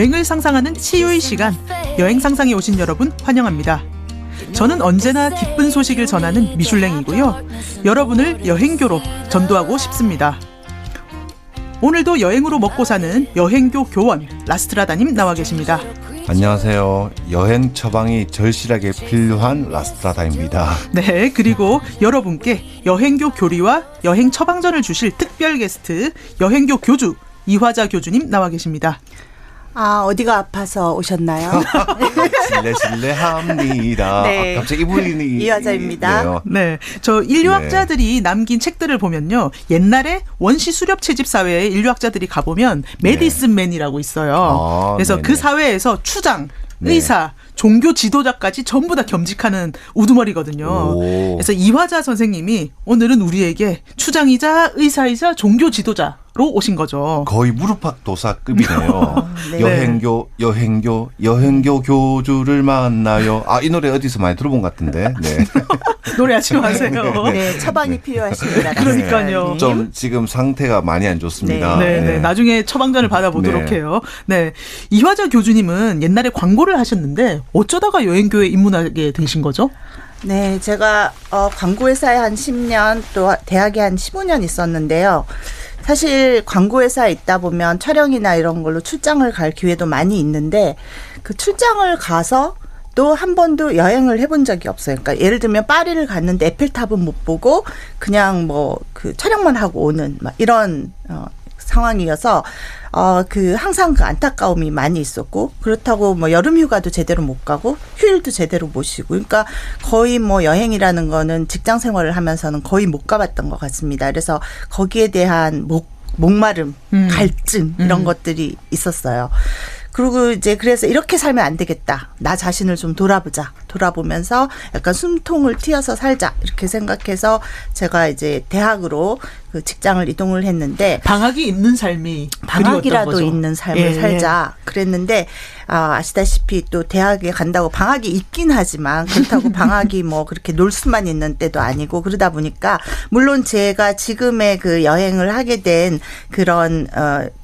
여행을 상상하는 치유의 시간, 여행 상상에 오신 여러분 환영합니다. 저는 언제나 기쁜 소식을 전하는 미슐랭이고요. 여러분을 여행교로 전도하고 싶습니다. 오늘도 여행으로 먹고 사는 여행교 교원 라스트라다님 나와 계십니다. 안녕하세요. 여행 처방이 절실하게 필요한 라스트라다입니다. 네, 그리고 여러분께 여행교 교리와 여행 처방전을 주실 특별 게스트 여행교 교주 이화자 교주님 나와 계십니다. 어디가 아파서 오셨나요? 실례합니다. 네. 갑자기 이분이 이화자입니다. 네, 저 인류학자들이 남긴 책들을 보면요, 옛날에 원시 수렵 채집 사회에 인류학자들이 가보면 메디슨맨이라고 있어요. 그래서 네네. 그 사회에서 추장, 의사, 종교 지도자까지 전부 다 겸직하는 우두머리거든요. 그래서 이화자 선생님이 오늘은 우리에게 추장이자 의사이자 종교 지도자로 오신 거죠. 거의 무릎팍도사급이네요. 네. 여행교 교주를 만나요. 이 노래 어디서 많이 들어본 것 같은데. 네. 노래하지 마세요. 네, 처방이 필요하십니다. 그러니까요. 좀 지금 상태가 많이 안 좋습니다. 네. 나중에 처방전을 받아보도록 해요. 네, 이화자 교주님은 옛날에 광고를 하셨는데 어쩌다가 여행교에 입문하게 되신 거죠? 네, 제가 광고회사에 한 10년 또 대학에 한 15년 있었는데요. 사실 광고회사에 있다 보면 촬영이나 이런 걸로 출장을 갈 기회도 많이 있는데 그 출장을 가서 또 한 번도 여행을 해본 적이 없어요. 그러니까 예를 들면 파리를 갔는데 에펠탑은 못 보고 그냥 뭐 그 촬영만 하고 오는 막 이런 상황이어서 항상 그 안타까움이 많이 있었고, 그렇다고 뭐 여름 휴가도 제대로 못 가고 휴일도 제대로 못 쉬고, 그러니까 거의 뭐 여행이라는 거는 직장 생활을 하면서는 거의 못 가봤던 것 같습니다. 그래서 거기에 대한 목마름, 갈증 이런 것들이 있었어요. 그리고 이제 그래서 이렇게 살면 안 되겠다. 나 자신을 좀 돌아보면서 약간 숨통을 트여서 살자. 이렇게 생각해서 제가 이제 대학으로 그 직장을 이동을 했는데 방학이 있는 삶이 방학이라도 거죠. 있는 삶을 살자. 그랬는데 아시다시피 또 대학에 간다고 방학이 있긴 하지만 그렇다고 방학이 뭐 그렇게 놀 수만 있는 때도 아니고 그러다 보니까 물론 제가 지금의 그 여행을 하게 된 그런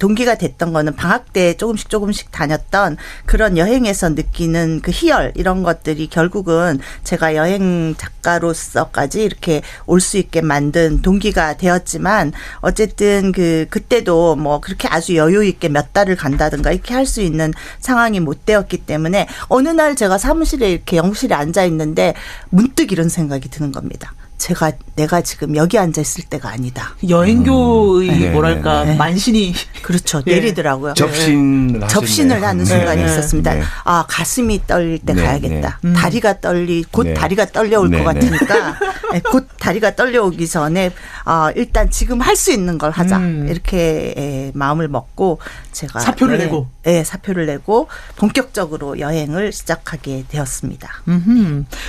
동기가 됐던 거는 방학 때 조금씩 다녔던 그런 여행에서 느끼는 그 희열 이런 것들이 결국은 제가 여행 작가로서까지 이렇게 올 수 있게 만든 동기가 되었지만 어쨌든 그때도 뭐 그렇게 아주 여유 있게 몇 달을 간다든가 이렇게 할 수 있는 상황이 못 되었기 때문에 어느 날 제가 사무실에 이렇게 연구실에 앉아 있는데 문득 이런 생각이 드는 겁니다. 내가 지금 여기 앉아 있을 때가 아니다. 여행교의 뭐랄까 만신이 그렇죠. 내리더라고요. 접신을 하는 순간이 있었습니다. 가슴이 떨릴 때 가야겠다. 다리가 다리가 떨려올 것 같으니까 곧 다리가 떨려오기 전에 일단 지금 할 수 있는 걸 하자. 이렇게 마음을 먹고 제가 사표를 내고 사표를 내고 본격적으로 여행을 시작하게 되었습니다.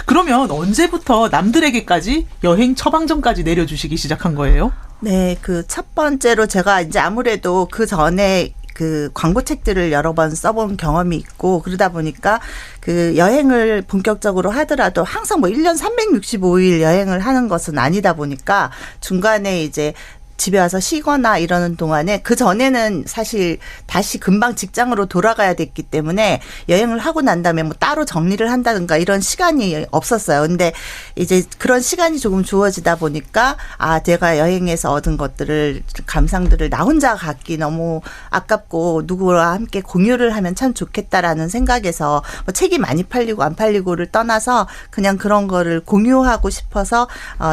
그러면 언제부터 남들에게까지 여행 처방전까지 내려주시기 시작한 거예요? 네, 그 첫 번째로 제가 이제 아무래도 그 전에 그 광고책들을 여러 번 써본 경험이 있고 그러다 보니까 그 여행을 본격적으로 하더라도 항상 뭐 1년 365일 여행을 하는 것은 아니다 보니까 중간에 이제 집에 와서 쉬거나 이러는 동안에 그 전에는 사실 다시 금방 직장으로 돌아가야 됐기 때문에 여행을 하고 난 다음에 뭐 따로 정리를 한다든가 이런 시간이 없었어요. 근데 이제 그런 시간이 조금 주어지다 보니까 제가 여행에서 얻은 것들을 감상들을 나 혼자 갖기 너무 아깝고 누구와 함께 공유를 하면 참 좋겠다라는 생각에서 뭐 책이 많이 팔리고 안 팔리고를 떠나서 그냥 그런 거를 공유하고 싶어서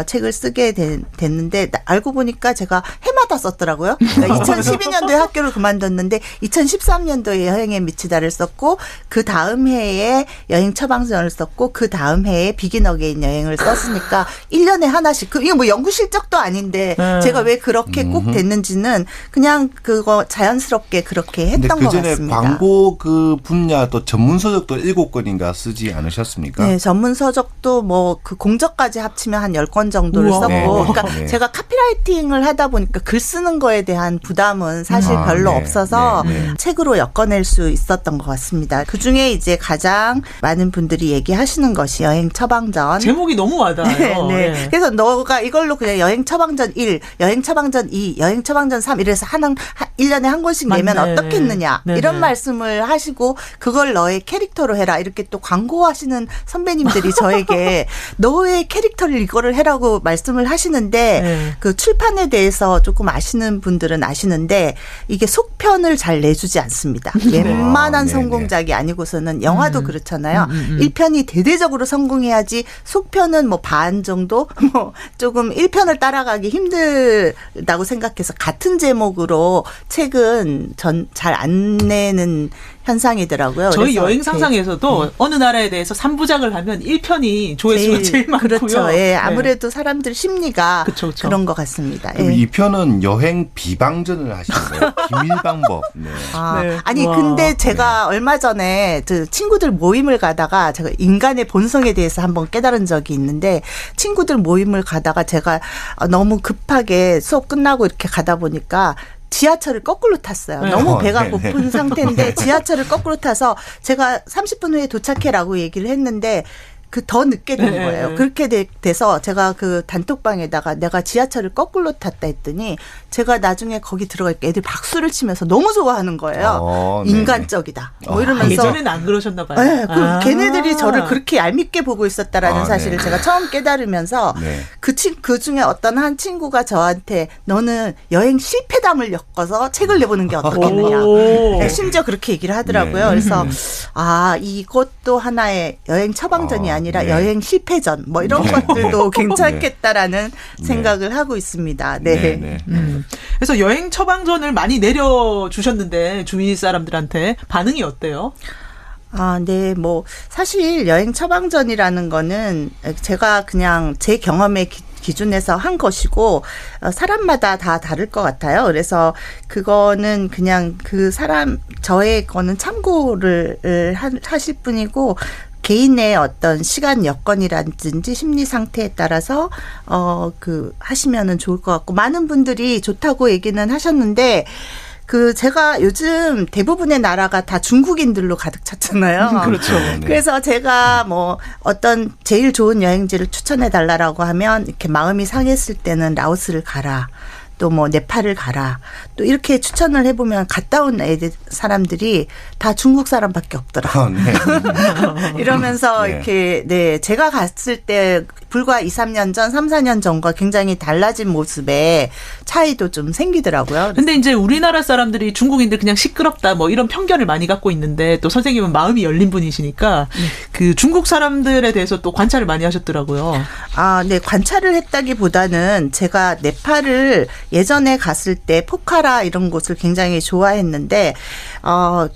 책을 쓰게 됐는데 알고 보니까 제가 해마다 썼더라고요. 그러니까 2012년도에 학교를 그만뒀는데 2013년도에 여행에 미치다를 썼고 그 다음 해에 여행 처방전을 썼고 그 다음 해에 비긴 어게인 여행을 썼으니까 1년에 하나씩 이거 뭐 연구 실적도 아닌데 제가 왜 그렇게 꼭 됐는지는 그냥 그거 자연스럽게 그렇게 했던 것 같습니다. 그전에 광고 그 분야 또 전문 서적도 7권인가 쓰지 않으셨습니까? 네, 전문 서적도 뭐 그 공저까지 합치면 한 10권 정도를 썼고 그러니까 제가 카피라이팅을 하다 보니까 글 글 쓰는 거에 대한 부담은 사실 아, 별로 네. 없어서 네. 책으로 엮어낼 수 있었던 것 같습니다. 그중에 이제 가장 많은 분들이 얘기하시는 것이 여행 처방전. 제목이 너무 와닿아요. 네. 네. 그래서 너가 이걸로 그냥 여행 처방전 1, 여행 처방전 2, 여행 처방전 3 이래서 1년에 한 권씩 내면 맞네. 어떻겠느냐. 네네. 이런 말씀을 하시고 그걸 너의 캐릭터로 해라. 이렇게 또 광고하시는 선배님들이 저에게 너의 캐릭터를 이거를 해라고 말씀을 하시는데 네. 그 출판에 대해서 조금 아시는 분들은 아시는데 이게 속편을 잘 내주지 않습니다. 웬만한 네네. 성공작이 아니고서는 영화도 그렇잖아요. 1편이 대대적으로 성공해야지 속편은 뭐 반 정도 뭐 조금 1편을 따라가기 힘들다고 생각해서 같은 제목으로 책은 잘 안 내는 현상이더라고요. 저희 그래서 여행 상상에서도 어느 나라에 대해서 3부작을 하면 1편이 조회수가 제일 많고요. 그렇죠. 예, 아무래도 사람들 심리가 그쵸. 그런 것 같습니다. 그럼 예. 이 편은 여행 비방전을 하시는 거예요. 비밀 방법. 네. 네. 아니 와. 근데 제가 얼마 전에 그 친구들 모임을 가다가 제가 인간의 본성에 대해서 한번 깨달은 적이 있는데 친구들 모임을 가다가 제가 너무 급하게 수업 끝나고 이렇게 가다 보니까 지하철을 거꾸로 탔어요. 네. 너무 배가 네네. 고픈 상태인데 지하철을 거꾸로 타서 제가 30분 후에 도착해라고 얘기를 했는데 그 더 늦게 된 네. 거예요. 그렇게 돼서 제가 그 단톡방에다가 내가 지하철을 거꾸로 탔다 했더니 제가 나중에 거기 들어갈게 애들 박수를 치면서 너무 좋아하는 거예요. 네. 인간적이다. 뭐 이러면서 예전에는 안 그러셨나 봐요. 네, 걔네들이 저를 그렇게 얄밉게 보고 있었다라는 아, 사실을 네. 제가 처음 깨달으면서 네. 그 중에 어떤 한 친구가 저한테 너는 여행 실패담을 엮어서 책을 내보는 게 어떻겠느냐. 오. 네, 심지어 그렇게 얘기를 하더라고요. 네. 그래서 이것도 하나의 여행 처방전이 아니라 네. 여행 실패전 뭐 이런 네. 것들도 괜찮겠다라는 생각을 하고 있습니다. 네. 네. 네. 그래서 여행 처방전을 많이 내려주셨는데 주위 사람들한테 반응이 어때요? 네, 뭐, 사실 여행 처방전이라는 거는 제가 그냥 제 경험의 기준에서 한 것이고, 사람마다 다 다를 것 같아요. 그래서 그거는 그냥 저의 거는 참고를 하실 뿐이고, 개인의 어떤 시간 여건이라든지 심리 상태에 따라서, 하시면은 좋을 것 같고, 많은 분들이 좋다고 얘기는 하셨는데, 제가 요즘 대부분의 나라가 다 중국인들로 가득 찼잖아요. 그렇죠. 네. 그래서 제가 뭐 어떤 제일 좋은 여행지를 추천해 달라고 하면 이렇게 마음이 상했을 때는 라오스를 가라. 또 뭐 네팔을 가라. 또 이렇게 추천을 해보면 갔다 온 사람들이 다 중국 사람밖에 없더라고요. 네. 이러면서 네. 이렇게 제가 갔을 때 불과 2, 3년 전, 3, 4년 전과 굉장히 달라진 모습에 차이도 좀 생기더라고요. 근데 이제 우리나라 사람들이 중국인들 그냥 시끄럽다 뭐 이런 편견을 많이 갖고 있는데 또 선생님은 마음이 열린 분이시니까 그 중국 사람들에 대해서 또 관찰을 많이 하셨더라고요. 네. 관찰을 했다기보다는 제가 네팔을 예전에 갔을 때 포카라 이런 곳을 굉장히 좋아했는데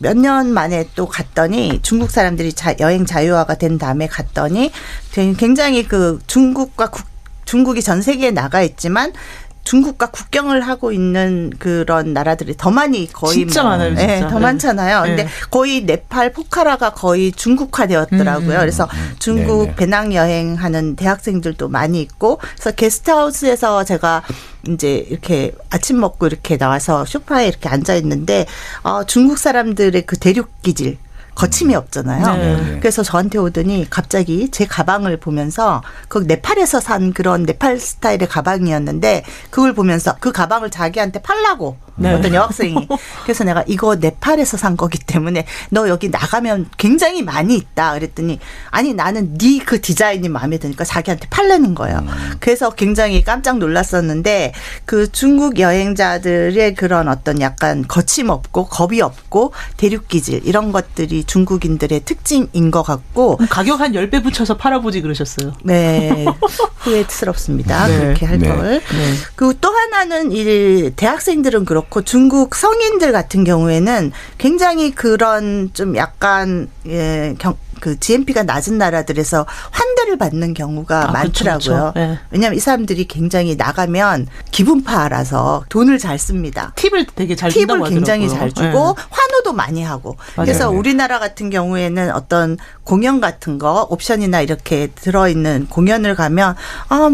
몇 년 만에 또 갔더니 중국 사람들이 여행 자유화가 된 다음에 갔더니 굉장히 중국이 전 세계에 나가 있지만 중국과 국경을 하고 있는 그런 나라들이 더 많이 거의 진짜 많아요, 진짜. 네, 더 많잖아요. 근데 네. 거의 네팔 포카라가 거의 중국화되었더라고요. 그래서 중국 네네. 배낭 여행하는 대학생들도 많이 있고, 그래서 게스트하우스에서 제가 이제 이렇게 아침 먹고 이렇게 나와서 소파에 이렇게 앉아 있는데 중국 사람들의 그 대륙 기질. 거침이 없잖아요. 네. 그래서 저한테 오더니 갑자기 제 가방을 보면서 그 네팔에서 산 그런 네팔 스타일의 가방이었는데 그걸 보면서 그 가방을 자기한테 팔라고 네. 어떤 여학생이. 그래서 내가 이거 네팔에서 산 거기 때문에 너 여기 나가면 굉장히 많이 있다. 그랬더니 아니 나는 네 그 디자인이 마음에 드니까 자기한테 팔려는 거예요. 그래서 굉장히 깜짝 놀랐었는데 그 중국 여행자들의 그런 어떤 약간 거침없고 겁이 없고 대륙기질 이런 것들이 중국인들의 특징인 것 같고 그럼 가격 한 10배 붙여서 팔아보지 그러셨어요. 네. 후회스럽습니다. 네. 그렇게 할 네. 걸. 그리고 또 하나는 이 대학생들은 그렇고 중국 성인들 같은 경우에는 굉장히 그런 좀 약간 그 GNP가 낮은 나라들에서 환대를 받는 경우가 많더라고요. 그렇죠. 네. 왜냐하면 이 사람들이 굉장히 나가면 기분파라서 돈을 잘 씁니다. 팁을 되게 잘 준다고 팁을 굉장히 하더라고요. 잘 주고 환호도 많이 하고. 그래서 맞아요. 우리나라 같은 경우에는 어떤 공연 같은 거 옵션이나 이렇게 들어있는 공연을 가면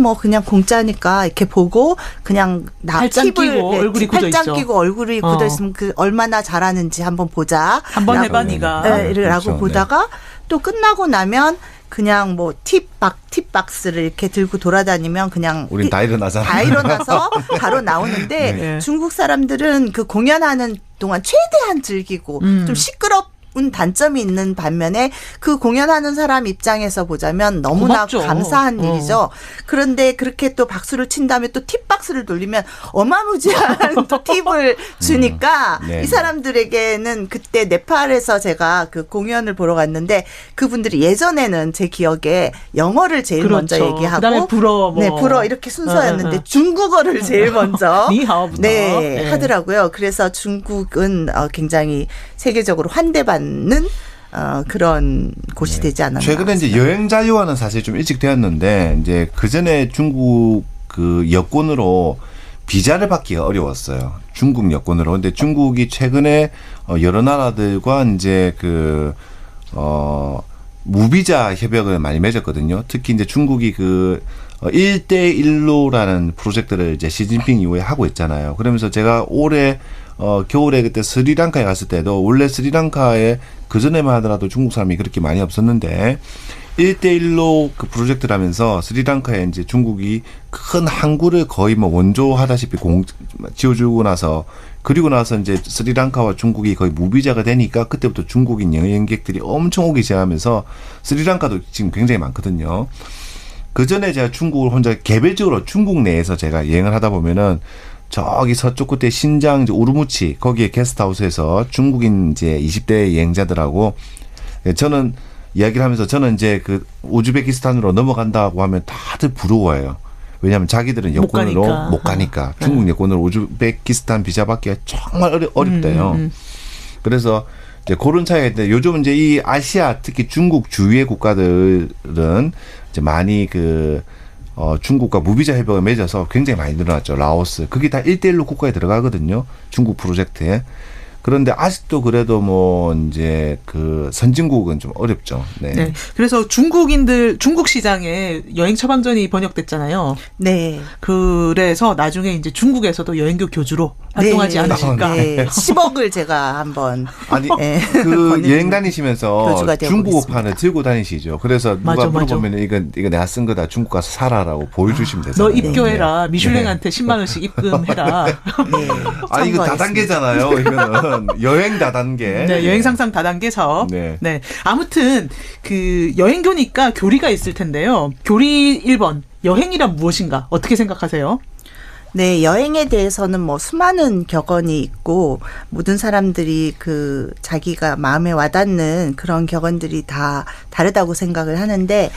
뭐 그냥 공짜니까 이렇게 보고 그냥 팔짱 끼고 얼굴이 굳어 팔짱 있죠. 끼고 얼굴이 굳어 있으면 그 얼마나 잘하는지 한번 보자. 한번 해봐 네가. 네, 라고 그렇죠. 보다가 또 끝나고 나면 그냥 뭐 팁박스를 이렇게 들고 돌아다니면 그냥 우린 다 일어나잖아요. 다 일어나서 바로 나오는데 네. 중국 사람들은 그 공연하는 동안 최대한 즐기고 좀 시끄럽 단점이 있는 반면에 그 공연하는 사람 입장에서 보자면 너무나 고맙죠. 감사한 일이죠. 그런데 그렇게 또 박수를 친 다음에 또 팁박스를 돌리면 어마무지한 또 팁을 주니까 네. 이 사람들에게는 그때 네팔에서 제가 그 공연을 보러 갔는데 그분들이 예전에는 제 기억에 영어를 제일 그렇죠. 먼저 얘기하고 그다음에 불어 뭐. 네, 불어 이렇게 순서였는데 중국어를 제일 먼저 니하오부터. 네, 네. 하더라고요. 그래서 중국은 굉장히 세계적으로 환대받는 그런 곳이 되지 않았나. 최근에 이제 여행 자유화는 사실 좀 일찍 되었는데 이제 그 전에 중국 그 여권으로 비자를 받기가 어려웠어요. 중국 여권으로. 근데 중국이 최근에 여러 나라들과 이제 무비자 협약을 많이 맺었거든요. 특히 이제 중국이 그 1대1로라는 프로젝트를 이제 시진핑 이후에 하고 있잖아요. 그러면서 제가 올해 겨울에 그때 스리랑카에 갔을 때도 원래 스리랑카에 그전에만 하더라도 중국 사람이 그렇게 많이 없었는데 1대1로 그 프로젝트라면서 스리랑카에 이제 중국이 큰 항구를 거의 뭐 원조하다시피 지어주고 나서 그리고 나서 이제 스리랑카와 중국이 거의 무비자가 되니까 그때부터 중국인 여행객들이 엄청 오기 시작하면서 스리랑카도 지금 굉장히 많거든요. 그 전에 제가 중국을 혼자 개별적으로 중국 내에서 제가 여행을 하다 보면은 저기 서쪽 끝에 신장 이제 우루무치 거기에 게스트하우스에서 중국인 이제 20대 여행자들하고 저는 이야기를 하면서 저는 이제 그 우즈베키스탄으로 넘어간다고 하면 다들 부러워해요. 왜냐하면 자기들은 여권으로 못 가니까 중국 여권으로 우즈베키스탄 비자 받기가 정말 어렵대요. 그래서 이제 그런 차이가 있는데 요즘 이제 이 아시아 특히 중국 주위의 국가들은 이제 많이 중국과 무비자 협약을 맺어서 굉장히 많이 늘어났죠. 라오스. 그게 다 1대1로 국가에 들어가거든요. 중국 프로젝트에. 그런데 아직도 그래도 뭐 이제 그 선진국은 좀 어렵죠. 네. 네. 그래서 중국 시장에 여행 처방전이 번역됐잖아요. 네. 그래서 나중에 이제 중국에서도 여행교 교주로 활동하지 네. 않으실까. 네. 10억을 제가 한번 아니 네. 그 여행 다니시면서 교주가 중국어판을 들고 다니시죠. 그래서 누가 맞아. 물어보면 이거 내가 쓴 거다. 중국 가서 사라라고 보여주시면 너 되잖아요. 입교해라. 미슐랭한테 10만 원씩 입금해라. 네. 아 이거 다단계잖아요. 이거는 여행 다단계. 네, 여행 상상 다단계 사업. 네. 네. 아무튼 그 여행교니까 교리가 있을 텐데요. 교리 1번. 여행이란 무엇인가? 어떻게 생각하세요? 네, 여행에 대해서는 뭐 수많은 격언이 있고 모든 사람들이 그 자기가 마음에 와닿는 그런 격언들이 다 다르다고 생각을 하는데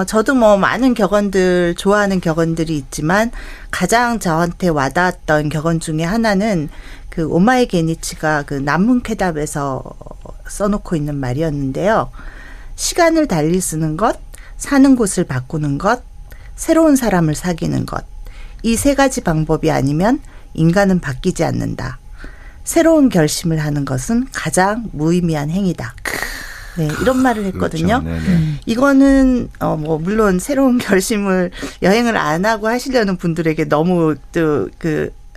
저도 뭐 많은 격언들 좋아하는 격언들이 있지만 가장 저한테 와닿았던 격언 중에 하나는 그 오마이 게니치가 그 난문쾌답에서 써놓고 있는 말이었는데요. 시간을 달리 쓰는 것, 사는 곳을 바꾸는 것, 새로운 사람을 사귀는 것. 이 세 가지 방법이 아니면 인간은 바뀌지 않는다. 새로운 결심을 하는 것은 가장 무의미한 행위다. 네, 이런 말을 했거든요. 그렇죠. 네네. 이거는 뭐 물론 새로운 결심을 여행을 안 하고 하시려는 분들에게 너무 또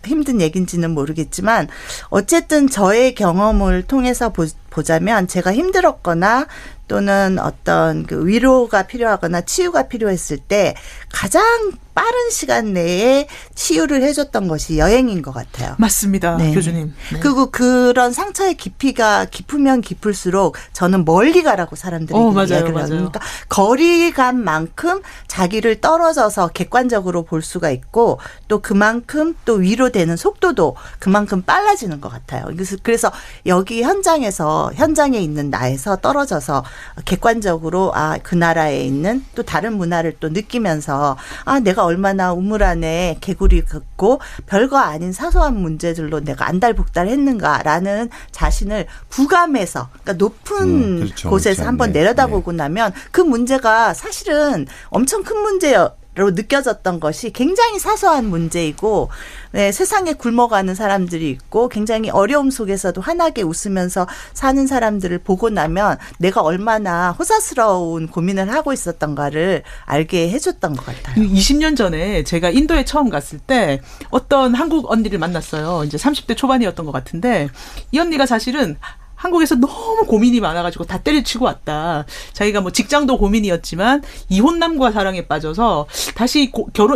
힘든 얘기인지는 모르겠지만 어쨌든 저의 경험을 통해서 보자면 제가 힘들었거나 또는 어떤 그 위로가 필요하거나 치유가 필요했을 때 가장 빠른 시간 내에 치유를 해줬던 것이 여행인 것 같아요. 맞습니다. 네. 교주님. 네. 그리고 그런 상처의 깊이가 깊으면 깊을수록 저는 멀리 가라고 사람들에게 맞아요, 이야기를 맞아요. 합니다. 그러니까 거리감만큼 자기를 떨어져서 객관적으로 볼 수가 있고 또 그만큼 또 위로되는 속도도 그만큼 빨라지는 것 같아요. 그래서 여기 현장에 있는 나에서 떨어져서 객관적으로 그 나라에 있는 또 다른 문화를 또 느끼면서 내가 내가 얼마나 우물 안에 개구리 긋고 별거 아닌 사소한 문제들로 내가 안달복달했는가라는 자신을 부감해서 그러니까 높은 그렇죠, 곳에서 그렇죠. 한번 네, 내려다보고 나면 그 문제가 사실은 엄청 큰 문제예요. 로 느껴졌던 것이 굉장히 사소한 문제이고 네, 세상에 굶어가는 사람들이 있고 굉장히 어려움 속에서도 환하게 웃으면서 사는 사람들을 보고 나면 내가 얼마나 호사스러운 고민을 하고 있었던가를 알게 해줬던 것 같아요. 20년 전에 제가 인도에 처음 갔을 때 어떤 한국 언니를 만났어요. 이제 30대 초반이었던 것 같은데 이 언니가 사실은 한국에서 너무 고민이 많아가지고 다 때려치고 왔다. 자기가 뭐 직장도 고민이었지만 이혼남과 사랑에 빠져서 다시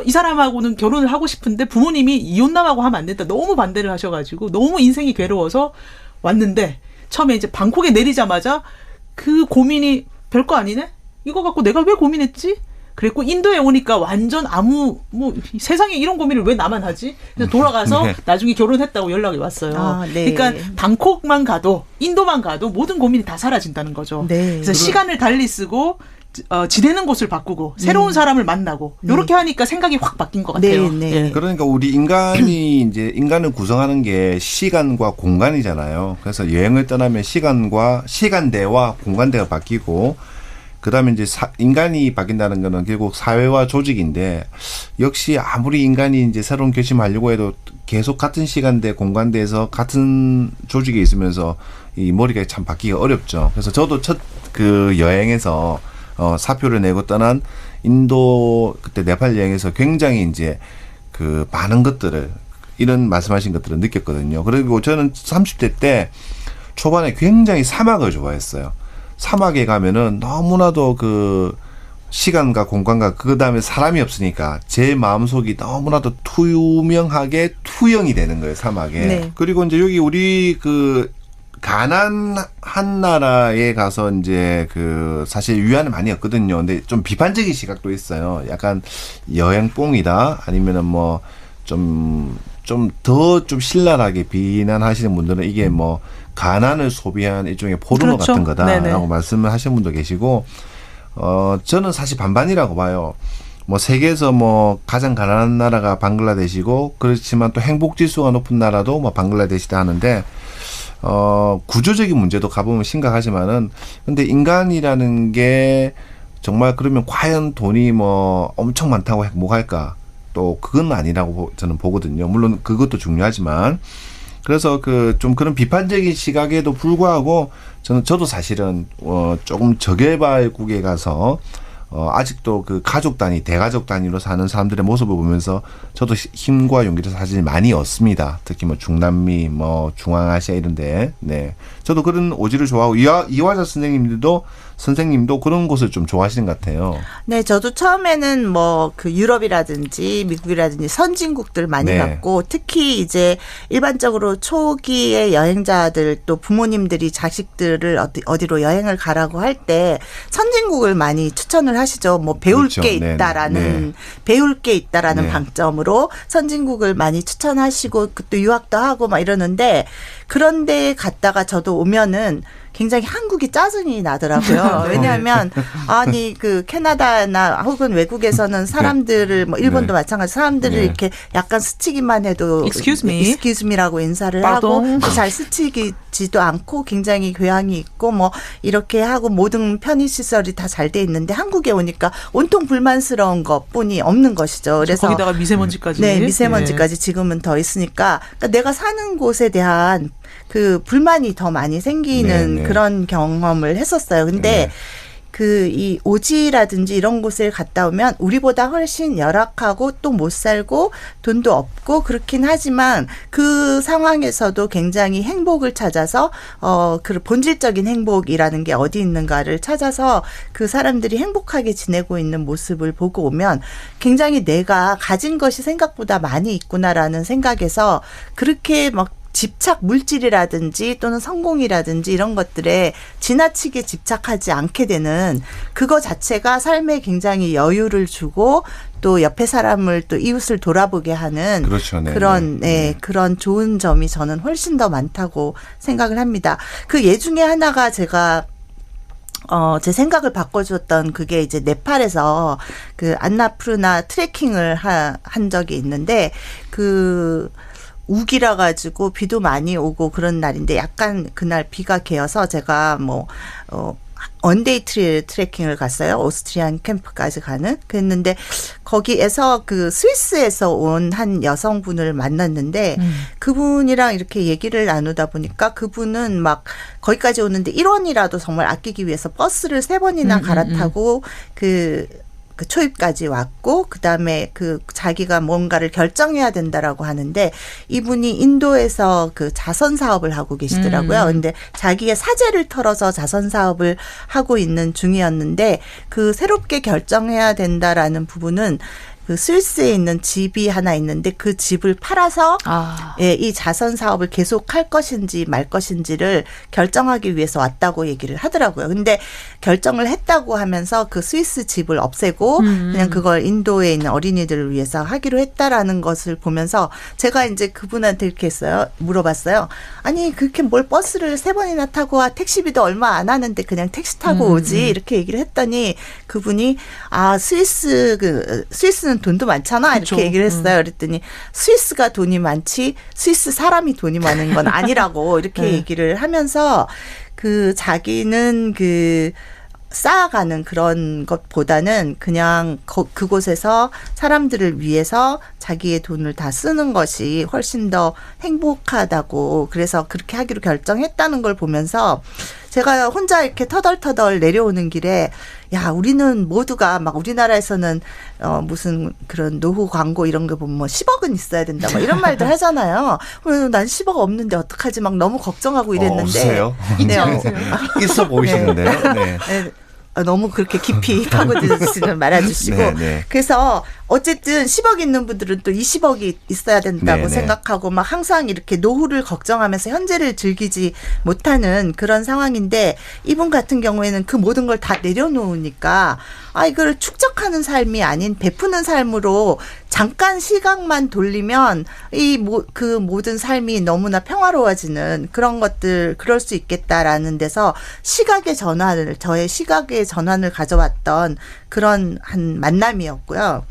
이 사람하고는 결혼을 하고 싶은데 부모님이 이혼남하고 하면 안 된다. 너무 반대를 하셔가지고 너무 인생이 괴로워서 왔는데 처음에 이제 방콕에 내리자마자 그 고민이 별거 아니네? 이거 갖고 내가 왜 고민했지? 그랬고 인도에 오니까 완전 세상에 이런 고민을 왜 나만 하지? 그래서 돌아가서 네. 나중에 결혼했다고 연락이 왔어요. 아, 네. 그러니까 방콕만 가도 인도만 가도 모든 고민이 다 사라진다는 거죠. 네. 그래서 시간을 달리 쓰고 지내는 곳을 바꾸고 새로운 사람을 만나고 이렇게 하니까 생각이 확 바뀐 것 같아요. 네, 네. 예. 그러니까 우리 인간이 이제 인간을 구성하는 게 시간과 공간이잖아요. 그래서 여행을 떠나면 시간대와 공간대가 바뀌고 그다음에 이제 인간이 바뀐다는 거는 결국 사회와 조직인데 역시 아무리 인간이 이제 새로운 결심하려고 해도 계속 같은 시간대 공간대에서 같은 조직에 있으면서 이 머리가 참 바뀌기가 어렵죠. 그래서 저도 첫 그 여행에서 사표를 내고 떠난 인도 그때 네팔 여행에서 굉장히 이제 그 많은 것들을 이런 말씀하신 것들을 느꼈거든요. 그리고 저는 30대 때 초반에 굉장히 사막을 좋아했어요. 사막에 가면은 너무나도 그 시간과 공간과 그 다음에 사람이 없으니까 제 마음속이 너무나도 투명하게 투영이 되는 거예요, 사막에. 네. 그리고 이제 여기 우리 그 가난한 나라에 가서 이제 그 사실 위안을 많이 얻거든요. 근데 좀 비판적인 시각도 있어요. 약간 여행뽕이다 아니면은 뭐 좀 더 좀 신랄하게 비난하시는 분들은 이게 뭐 가난을 소비한 일종의 포르노 그렇죠. 같은 거다라고 네네. 말씀을 하시는 분도 계시고 저는 사실 반반이라고 봐요. 뭐 세계에서 뭐 가장 가난한 나라가 방글라데시고 그렇지만 또 행복 지수가 높은 나라도 뭐 방글라데시다 하는데 구조적인 문제도 가보면 심각하지만은 근데 인간이라는 게 정말 그러면 과연 돈이 뭐 엄청 많다고 행복할까? 또 그건 아니라고 저는 보거든요. 물론 그것도 중요하지만 그래서 좀 그런 비판적인 시각에도 불구하고 저도 사실은 조금 저개발국에 가서 아직도 그 가족 단위, 대가족 단위로 사는 사람들의 모습을 보면서 저도 힘과 용기를 사실 많이 얻습니다. 특히 뭐 중남미, 뭐 중앙아시아 이런데, 네. 저도 그런 오지를 좋아하고 이화자 선생님도 그런 곳을 좀 좋아하시는 것 같아요. 네, 저도 처음에는 뭐 그 유럽이라든지 미국이라든지 선진국들 많이 네. 갔고 특히 이제 일반적으로 초기의 여행자들 또 부모님들이 자식들을 어디로 여행을 가라고 할 때 선진국을 많이 추천을 하시죠. 뭐 배울 그렇죠. 게 네, 있다라는 네. 배울 게 있다라는 네. 방점으로 선진국을 많이 추천하시고 또 유학도 하고 막 이러는데 그런데 갔다가 저도 오면은 굉장히 한국이 짜증이 나더라고요. 왜냐하면 아니 그 캐나다나 혹은 외국에서는 사람들을 뭐 일본도 네. 마찬가지 사람들을 네. 이렇게 약간 스치기만 해도 Excuse me. excuse me라고 인사를 Pardon. 하고 잘 스치지도 않고 굉장히 교양이 있고 뭐 이렇게 하고 모든 편의 시설이 다 잘 돼 있는데 한국에 오니까 온통 불만스러운 것뿐이 없는 것이죠. 그래서 거기다가 미세먼지까지. 네, 미세먼지까지 지금은 더 있으니까 그러니까 내가 사는 곳에 대한 그 불만이 더 많이 생기는 네, 네. 그런 경험을 했었어요. 근데 네. 그 이 오지라든지 이런 곳을 갔다 오면 우리보다 훨씬 열악하고 또 못 살고 돈도 없고 그렇긴 하지만 그 상황에서도 굉장히 행복을 찾아서 그 본질적인 행복이라는 게 어디 있는가를 찾아서 그 사람들이 행복하게 지내고 있는 모습을 보고 오면 굉장히 내가 가진 것이 생각보다 많이 있구나라는 생각에서 그렇게 막 집착 물질이라든지 또는 성공이라든지 이런 것들에 지나치게 집착하지 않게 되는 그거 자체가 삶에 굉장히 여유를 주고 또 옆에 사람을 또 이웃을 돌아보게 하는 그렇죠. 네, 그런 네. 그런 좋은 점이 저는 훨씬 더 많다고 생각을 합니다. 그 예 중에 하나가 제가 제 생각을 바꿔줬던 그게 이제 네팔에서 그 안나푸르나 트레킹을 한 적이 있는데 그 우기라 가지고 비도 많이 오고 그런 날인데 약간 그날 비가 개어서 제가 원데이 트레킹을 갔어요. 오스트리안 캠프까지 가는. 그랬는데 거기에서 그 스위스에서 온 한 여성분을 만났는데 그분이랑 이렇게 얘기를 나누다 보니까 그분은 막 거기까지 오는데 1원이라도 정말 아끼기 위해서 버스를 3번이나 갈아타고 그 초입까지 왔고 그다음에 그 자기가 뭔가를 결정해야 된다라고 하는데 이분이 인도에서 그 자선 사업을 하고 계시더라고요. 근데 자기의 사재를 털어서 자선 사업을 하고 있는 중이었는데 그 새롭게 결정해야 된다라는 부분은 그 스위스에 있는 집이 하나 있는데 그 집을 팔아서 예, 이 자선 사업을 계속할 것인지 말 것인지를 결정하기 위해서 왔다고 얘기를 하더라고요. 근데 결정을 했다고 하면서 그 스위스 집을 없애고 그냥 그걸 인도에 있는 어린이들을 위해서 하기로 했다라는 것을 보면서 제가 이제 그분한테 이렇게 했어요. 물어봤어요. 아니 그렇게 뭘 버스를 3번이나 타고 와 택시비도 얼마 안 하는데 그냥 택시 타고 오지 이렇게 얘기를 했더니 그분이 스위스는 돈도 많잖아 이렇게 그렇죠. 얘기를 했어요. 그랬더니 스위스가 돈이 많지 스위스 사람이 돈이 많은 건 아니라고 이렇게 네. 얘기를 하면서 그 자기는 그 쌓아가는 그런 것보다는 그냥 그곳에서 사람들을 위해서 자기의 돈을 다 쓰는 것이 훨씬 더 행복하다고 그래서 그렇게 하기로 결정했다는 걸 보면서 제가 혼자 이렇게 터덜터덜 내려오는 길에 야 우리는 모두가 막 우리나라에서는 무슨 그런 노후 광고 이런 거 보면 10억은 있어야 된다 뭐 이런 말들 하잖아요. 난 10억 없는데 어떡하지 막 너무 걱정하고 이랬는데 없으세요? 네, 있어 보이시는데요. 네. 네. 너무 그렇게 깊이 파고들지는 말아주시고 네, 네. 그래서 어쨌든 10억 있는 분들은 또 20억이 있어야 된다고 네, 네. 생각하고 막 항상 이렇게 노후를 걱정하면서 현재를 즐기지 못하는 그런 상황인데 이분 같은 경우에는 그 모든 걸 다 내려놓으니까 이걸 축적하는 삶이 아닌 베푸는 삶으로 잠깐 시각만 돌리면 그 모든 삶이 너무나 평화로워지는 그런 것들 그럴 수 있겠다라는 데서 저의 시각의 전환을 가져왔던 그런 한 만남이었고요.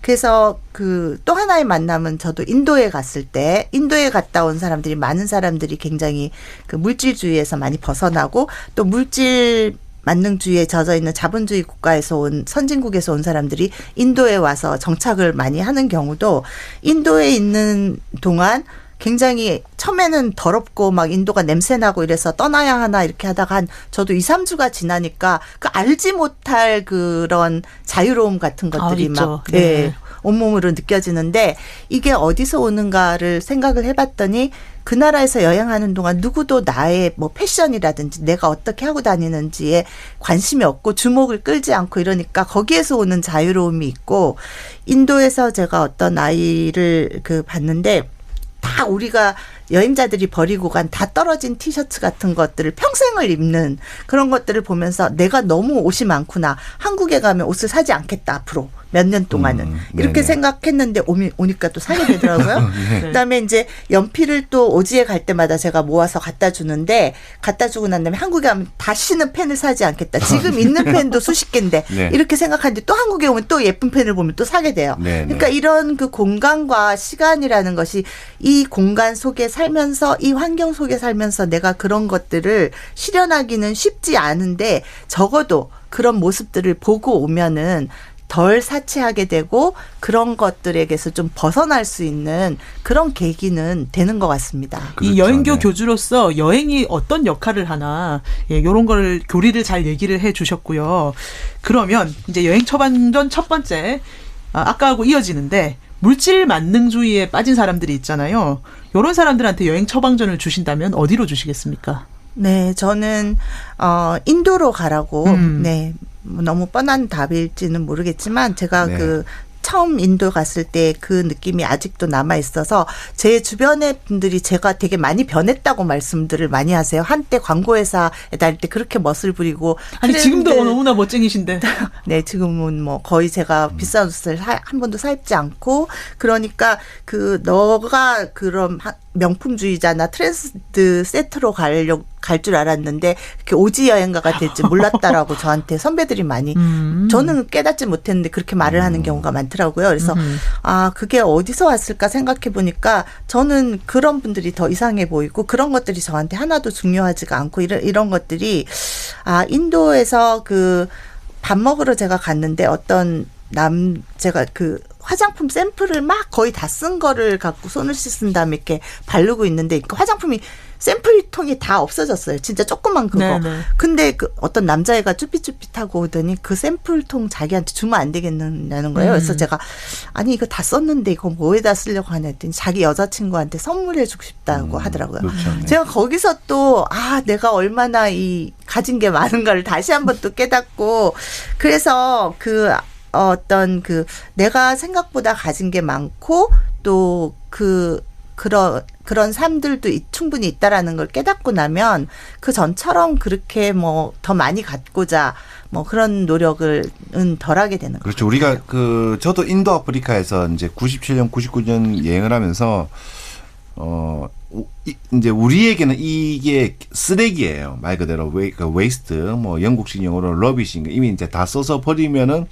그래서 그 또 하나의 만남은 저도 인도에 갔을 때 인도에 갔다 온 사람들이 많은 사람들이 굉장히 그 물질주의에서 많이 벗어나고 또 물질 만능주의에 젖어 있는 자본주의 국가에서 온 선진국에서 온 사람들이 인도에 와서 정착을 많이 하는 경우도 인도에 있는 동안 굉장히 처음에는 더럽고 막 인도가 냄새나고 이래서 떠나야 하나 이렇게 하다가 저도 2, 3주가 지나니까 그 알지 못할 그런 자유로움 같은 것들이 막 네. 온몸으로 느껴지는데 이게 어디서 오는가를 생각을 해봤더니 그 나라에서 여행하는 동안 누구도 나의 뭐 패션이라든지 내가 어떻게 하고 다니는지에 관심이 없고 주목을 끌지 않고 이러니까 거기에서 오는 자유로움이 있고 인도에서 제가 어떤 아이를 봤는데 다 우리가 여행자들이 버리고 간 다 떨어진 티셔츠 같은 것들을 평생을 입는 그런 것들을 보면서 내가 너무 옷이 많구나. 한국에 가면 옷을 사지 않겠다 앞으로 몇 년 동안은. 이렇게 생각했는데 오니까 또 사게 되더라고요. 네. 그다음에 이제 연필을 또 오지에 갈 때마다 제가 모아서 갖다 주는데 갖다 주고 난 다음에 한국에 가면 다시는 펜을 사지 않겠다. 지금 있는 펜도 수십 개인데 네. 이렇게 생각하는데 또 한국에 오면 또 예쁜 펜을 보면 또 사게 돼요. 네, 그러니까 네. 이런 그 공간과 시간이라는 것이 이 공간 속에 살면서 이 환경 속에 살면서 내가 그런 것들을 실현하기는 쉽지 않은데 적어도 그런 모습들을 보고 오면은 덜 사치하게 되고 그런 것들에게서 좀 벗어날 수 있는 그런 계기는 되는 것 같습니다. 이 그렇죠. 여행교 네. 교주로서 여행이 어떤 역할을 하나 이런 걸 교리를 잘 얘기를 해 주셨고요. 그러면 이제 여행 처방전 첫 번째 아까하고 이어지는데 물질 만능주의에 빠진 사람들이 있잖아요. 이런 사람들한테 여행 처방전을 주신다면 어디로 주시겠습니까? 네, 저는 인도로 가라고. 네, 너무 뻔한 답일지는 모르겠지만 제가 네. 처음 인도 갔을 때 그 느낌이 아직도 남아 있어서 제 주변의 분들이 제가 되게 많이 변했다고 말씀들을 많이 하세요. 한때 광고회사에 다닐 때 그렇게 멋을 부리고 아니 지금도 너무나 멋쟁이신데. 네, 지금은 뭐 거의 제가 비싼 옷을 한 번도 사 입지 않고 그러니까 너가 그런 명품주의자나 트렌드 세트로 갈 줄 알았는데 그렇게 오지 여행가가 될지 몰랐다라고 저한테 선배들이 많이 저는 깨닫지 못했는데 그렇게 말을 하는 경우가 많더라고요. 그래서 그게 어디서 왔을까 생각해 보니까 저는 그런 분들이 더 이상해 보이고 그런 것들이 저한테 하나도 중요하지가 않고 이런 것들이 인도에서 그 밥 먹으러 제가 갔는데 어떤 제가 그 화장품 샘플을 막 거의 다 쓴 거를 갖고 손을 씻은 다음에 이렇게 바르고 있는데 그 화장품이 샘플통이 다 없어졌어요. 진짜 조그만 그거. 네네. 근데 그 어떤 남자애가 쭈삣쭈삣하고 오더니 그 샘플통 자기한테 주면 안 되겠냐는 거예요. 그래서 제가 아니 이거 다 썼는데 이거 뭐에다 쓰려고 하냐 했더니 자기 여자친구한테 선물해 주고 싶다고 하더라고요. 그렇죠. 네. 제가 거기서 또 내가 얼마나 이 가진 게 많은가를 다시 한번 또 깨닫고 그래서 어떤 내가 생각보다 가진 게 많고 또 그런 삶들도 충분히 있다라는 걸 깨닫고 나면 그 전처럼 그렇게 뭐 더 많이 갖고자 뭐 그런 노력은 덜 하게 되는 거죠. 그렇죠. 우리가 저도 인도 아프리카에서 이제 97년, 99년 여행을 하면서 이제 우리에게는 이게 쓰레기예요. 말 그대로 웨이스트, 뭐 영국식 용어로 러비싱 이미 이제 다 써서 버리면은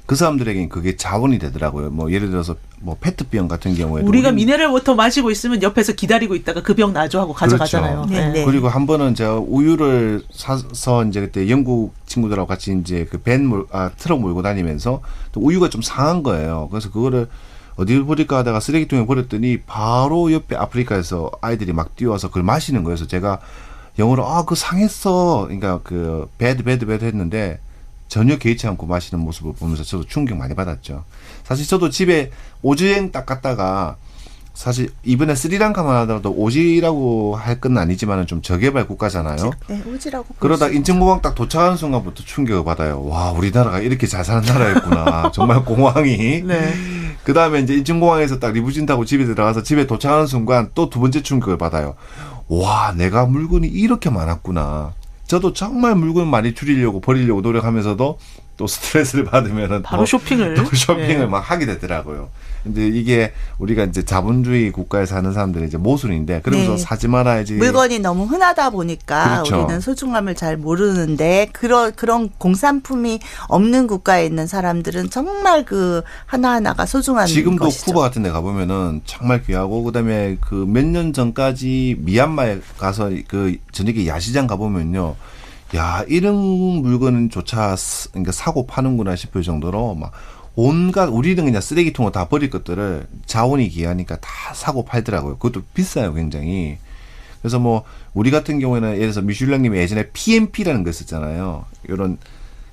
그 사람들에게는 그게 자원이 되더라고요. 뭐 예를 들어서 뭐 페트병 같은 경우에도 우리가 미네랄 워터 마시고 있으면 옆에서 기다리고 있다가 그 병 놔줘 하고 가져가잖아요. 그렇죠. 네. 그리고 한 번은 제가 우유를 사서 이제 그때 영국 친구들하고 같이 이제 그 트럭 몰고 다니면서 또 우유가 좀 상한 거예요. 그래서 그거를 어디를 버릴까 하다가 쓰레기통에 버렸더니 바로 옆에 아프리카에서 아이들이 막 뛰어와서 그걸 마시는 거예요. 그래서 제가 영어로 그거 상했어. 그러니까 배드 했는데 전혀 개의치 않고 마시는 모습을 보면서 저도 충격 많이 받았죠. 사실 저도 집에 오지행 딱 갔다가 사실 이번에 스리랑카만 하더라도 오지라고 할 건 아니지만은 좀 저개발 국가잖아요. 네, 오지라고. 그러다 인천공항 딱 도착하는 순간부터 충격을 받아요. 와, 우리나라가 이렇게 잘 사는 나라였구나. 정말 공항이. 네. 그 다음에 이제 인천공항에서 딱 리무진 타고 집에 들어가서 집에 도착하는 순간 또 두 번째 충격을 받아요. 와, 내가 물건이 이렇게 많았구나. 저도 정말 물건 많이 줄이려고 버리려고 노력하면서도 또 스트레스를 받으면은 바로 쇼핑을 네. 막 하게 되더라고요. 근데 이게 우리가 이제 자본주의 국가에 사는 사람들의 이제 모순인데 그러면서 네. 사지 말아야지. 물건이 너무 흔하다 보니까 그렇죠. 우리는 소중함을 잘 모르는데 그런 공산품이 없는 국가에 있는 사람들은 정말 하나하나가 소중한 지금도 것이죠. 쿠바 같은 데 가보면은 정말 귀하고 그다음에 몇 년 전까지 미얀마에 가서 저녁에 야시장 가보면요. 야, 이런 물건조차 그러니까 사고 파는구나 싶을 정도로 막 온갖 우리는 그냥 쓰레기통을 다 버릴 것들을 자원이 귀하니까 다 사고 팔더라고요. 그것도 비싸요, 굉장히. 그래서 뭐 우리 같은 경우에는 예를 들어서 미슐랭님이 예전에 PMP라는 거 썼잖아요. 이런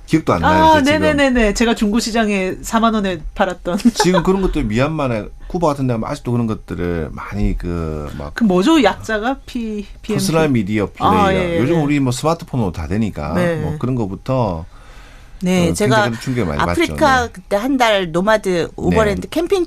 기억도 안 나요. 네네네네. 제가 중고시장에 4만 원에 팔았던. 지금 그런 것들 미얀마나 쿠바 같은 데 하면 아직도 그런 것들을 많이 그 뭐죠? 약자가 PMP. 퍼스널 미디어 플레이어. 예. 요즘 우리 뭐 스마트폰으로 다 되니까 네. 뭐 그런 거부터 네, 제가 충격을 많이 아프리카 받죠. 네. 그때 한 달 노마드 오버랜드 캠핑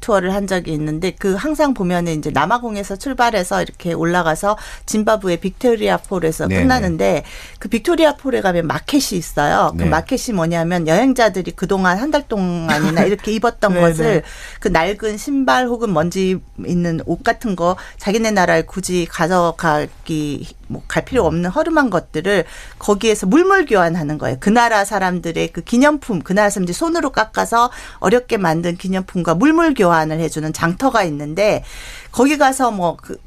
투어를 한 적이 있는데 항상 보면은 이제 남아공에서 출발해서 이렇게 올라가서 짐바브웨 빅토리아 폴에서 네. 끝나는데 그 빅토리아 폴에 가면 마켓이 있어요. 네. 그 마켓이 뭐냐면 여행자들이 그동안 한 달 동안이나 이렇게 입었던 네, 것을 네. 그 낡은 신발 혹은 먼지 있는 옷 같은 거 자기네 나라에 굳이 가져가기 갈 필요 없는 허름한 것들을 거기에서 물물 교환하는 거예요. 그 나라 사람들의 그 기념품, 그 나라 사람들이 손으로 깎아서 어렵게 만든 기념품과 물물 교환을 해주는 장터가 있는데 거기 가서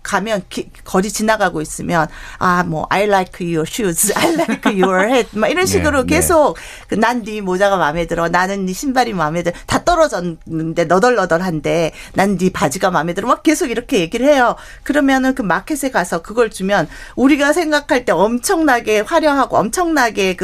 가면 거리 지나가고 있으면 I like your shoes, I like your hat 막 이런 식으로 네, 계속 난 네 모자가 마음에 들어, 나는 네 신발이 마음에 들어, 다 떨어졌는데 너덜너덜한데 난 네 바지가 마음에 들어 막 계속 이렇게 얘기를 해요. 그러면은 그 마켓에 가서 그걸 주면 우리가 생각할 때 엄청나게 화려하고 엄청나게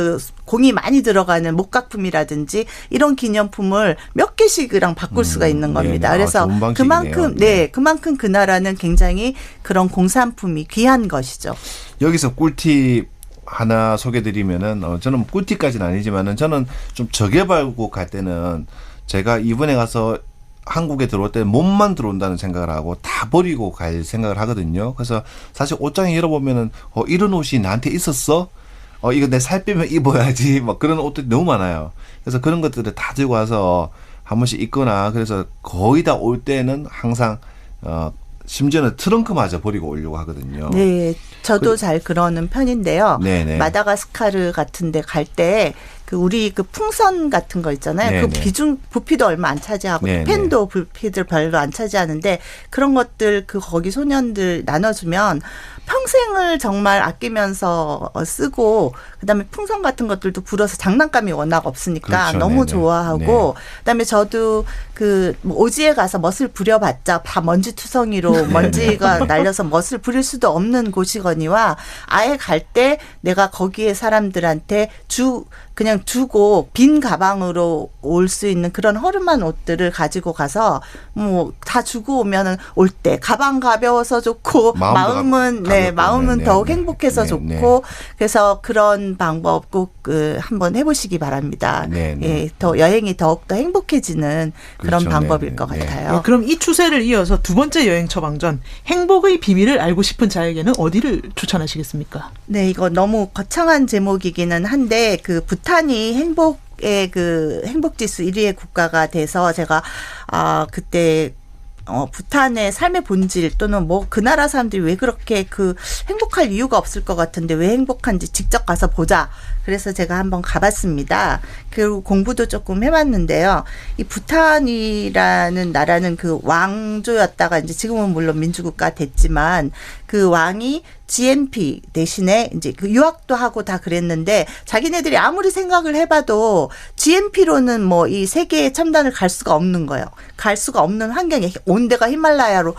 공이 많이 들어가는 목각품이라든지 이런 기념품을 몇 개씩이랑 바꿀 수가 있는 겁니다. 네. 그래서 좋은 방식이네요. 그만큼 그 나라는 굉장히 그런 공산품이 귀한 것이죠. 여기서 꿀팁 하나 소개드리면은 저는 꿀팁까지는 아니지만은 저는 좀 저개발국 갈 때는 제가 이번에 가서 한국에 들어올 때 몸만 들어온다는 생각을 하고 다 버리고 갈 생각을 하거든요. 그래서 사실 옷장에 열어보면은 이런 옷이 나한테 있었어? 이거 내 살 빼면 입어야지. 막 그런 옷들이 너무 많아요. 그래서 그런 것들을 다 들고 와서 한 번씩 입거나 그래서 거의 다 올 때는 항상 심지어는 트렁크마저 버리고 오려고 하거든요. 네, 저도 잘 그러는 편인데요. 네네. 마다가스카르 같은 데 갈 때 그 우리 그 풍선 같은 거 있잖아요. 네네. 그 부피도 얼마 안 차지하고 네네. 펜도 부피들 별로 안 차지하는데 그런 것들 그 거기 소년들 나눠주면 평생을 정말 아끼면서 쓰고 그다음에 풍선 같은 것들도 불어서 장난감이 워낙 없으니까 그렇죠. 너무 네네. 좋아하고 그다음에 저도 그 오지에 가서 멋을 부려봤자 다 먼지 투성이로 먼지가 날려서 멋을 부릴 수도 없는 곳이거니와 아예 갈 때 내가 거기에 사람들한테 그냥 주고 빈 가방으로 올 수 있는 그런 허름한 옷들을 가지고 가서 뭐 다 주고 오면은 올 때 가방 가벼워서 좋고 마음은 마음은 더욱 행복해서 좋고 그래서 그런 방법 꼭 한번 해보시기 바랍니다. 예, 더 여행이 더욱 더 행복해지는 그런 그렇죠. 방법일 것 같아요. 네, 그럼 이 추세를 이어서 두 번째 여행 처방전 행복의 비밀을 알고 싶은 자에게는 어디를 추천하시겠습니까? 네, 이거 너무 거창한 제목이기는 한데 그 부탄이 행복의 그 행복지수 1위의 국가가 돼서 제가 그때 부탄의 삶의 본질 또는 뭐 그 나라 사람들이 왜 그렇게 그 행복할 이유가 없을 것 같은데 왜 행복한지 직접 가서 보자. 그래서 제가 한번 가봤습니다. 그리고 공부도 조금 해봤는데요. 이 부탄이라는 나라는 그 왕조였다가 이제 지금은 물론 민주국가 됐지만 그 왕이 GNP 대신에 이제 그 유학도 하고 다 그랬는데 자기네들이 아무리 생각을 해봐도 GNP로는 뭐 이 세계의 첨단을 갈 수가 없는 거예요. 갈 수가 없는 환경에 온 데가 히말라야로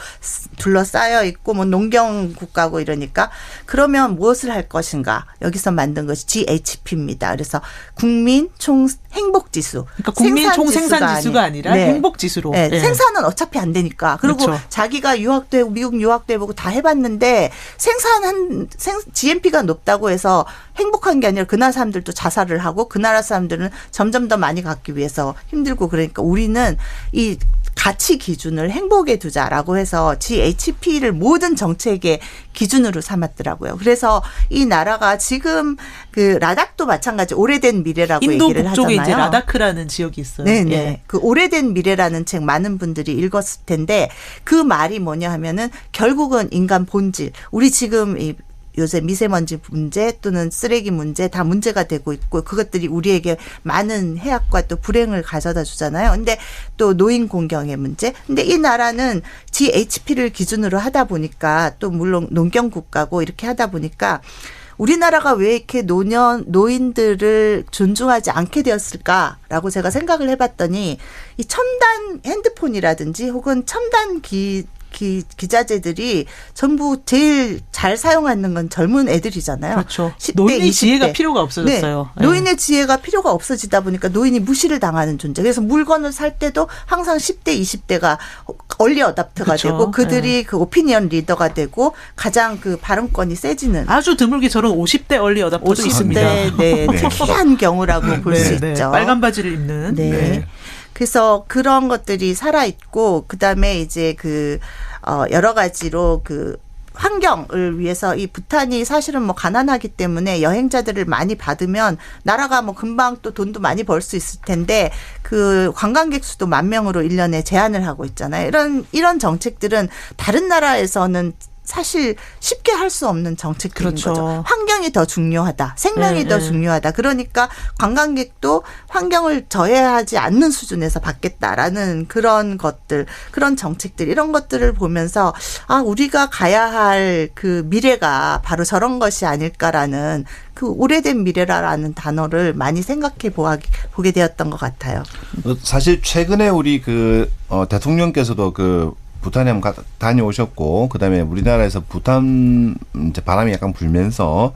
둘러싸여 있고 뭐 농경 국가고 이러니까 그러면 무엇을 할 것인가? 여기서 만든 것이 GHP입니다. 그래서 국민 총 행복 지수. 그러니까 국민 총 생산 지수가 아니라 행복 지수로. 네. 생산은 어차피 안 되니까. 그리고 그렇죠. 자기가 유학도 해보고 미국 유학도 해보고 다 해봤는데 GNP가 높다고 해서 행복한 게 아니라 그 나라 사람들도 자살을 하고 그 나라 사람들은 점점 더 많이 갖기 위해서 힘들고 그러니까 우리는 이 가치 기준을 행복에 두자라고 해서 GHP를 모든 정책의 기준으로 삼았더라고요. 그래서 이 나라가 지금 그 라닥도 마찬가지 오래된 미래라고 인도 얘기를 북쪽에 하잖아요. 이제 라다크라는 지역이 있어요. 네네. 예. 그 오래된 미래라는 책 많은 분들이 읽었을 텐데 그 말이 뭐냐 하면은 결국은 인간 본질. 우리 지금 요새 미세먼지 문제 또는 쓰레기 문제 다 문제가 되고 있고 그것들이 우리에게 많은 해악과 또 불행을 가져다 주잖아요. 근데 또 노인 공경의 문제. 근데 이 나라는 GHP를 기준으로 하다 보니까 또 물론 농경 국가고 이렇게 하다 보니까 우리나라가 왜 이렇게 노인들을 존중하지 않게 되었을까라고 제가 생각을 해봤더니 이 첨단 핸드폰이라든지 혹은 첨단 기자재들이 전부 제일 잘 사용하는 건 젊은 애들이잖아요. 그렇죠. 10대, 노인의 20대. 지혜가 필요가 없어졌어요. 네. 노인의 지혜가 필요가 없어지다 보니까 노인이 무시를 당하는 존재. 그래서 물건을 살 때도 항상 10대, 20대가 얼리 어답터가 그렇죠. 되고 그들이 그 오피니언 리더가 되고 가장 그 발언권이 세지는. 아주 드물게 저런 50대 얼리 어답터도 50대 있습니다. 네, 특이한 경우라고 볼 수 네, 있죠. 빨간 바지를 입는. 네. 네. 그래서 그런 것들이 살아 있고 그다음에 이제 여러 가지로 환경을 위해서 이 부탄이 사실은 뭐 가난하기 때문에 여행자들을 많이 받으면 나라가 뭐 금방 또 돈도 많이 벌 수 있을 텐데 그 관광객 수도 10,000명으로 1년에 제한을 하고 있잖아요. 이런 정책들은 다른 나라에서는 사실 쉽게 할 수 없는 정책들인 그렇죠. 거죠. 환경이 더 중요하다. 생명이 더 중요하다. 그러니까 관광객도 환경을 저해하지 않는 수준에서 받겠다라는 그런 것들, 그런 정책들 이런 것들을 보면서 우리가 가야 할 그 미래가 바로 저런 것이 아닐까라는 그 오래된 미래라는 단어를 많이 생각해 보게 되었던 것 같아요. 사실 최근에 우리 대통령께서도 부탄에 한번 다녀오셨고 그다음에 우리나라에서 부탄 이제 바람이 약간 불면서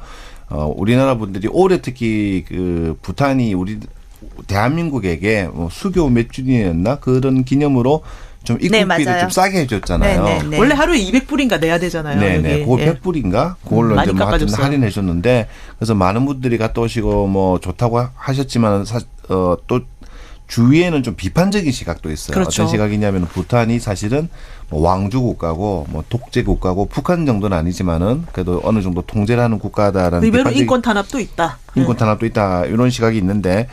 우리나라 분들이 올해 특히 부탄이 우리 대한민국에게 수교 몇 주년이었나 그런 기념으로 좀 입국비를 좀 싸게 해줬잖아요. 네네네. 원래 하루에 200불인가 내야 되잖아요. 네네. 그걸 100불인가? 그걸로 이제 뭐 하여튼 할인해 줬는데 그래서 많은 분들이 갔다 오시고 뭐 좋다고 하셨지만 또 주위에는 좀 비판적인 시각도 있어요. 그렇죠. 어떤 시각이냐면 부탄이 사실은 뭐 왕주 국가고 뭐 독재 국가고 북한 정도는 아니지만은 그래도 어느 정도 통제를 하는 국가다라는 의외로 인권 탄압도 있다. 인권 탄압도 있다 이런 시각이 있는데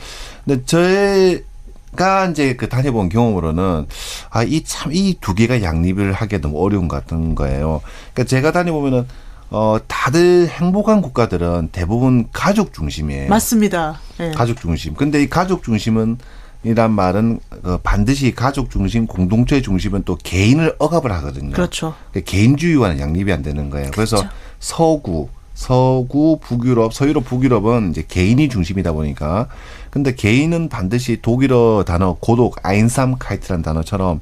근데 제가 이제 다녀본 경험으로는 이 두 개가 양립을 하기 너무 어려운 것 같은 거예요. 그러니까 제가 다녀보면은 다들 행복한 국가들은 대부분 가족 중심이에요. 맞습니다. 네. 가족 중심. 근데 이 가족 중심은 이란 말은 반드시 가족 중심, 공동체 중심은 또 개인을 억압을 하거든요. 그렇죠. 개인주의와는 양립이 안 되는 거예요. 그래서 그렇죠. 서구, 북유럽, 서유럽, 북유럽은 이제 개인이 중심이다 보니까 근데 개인은 반드시 독일어 단어 고독, 아인삼카이트라는 단어처럼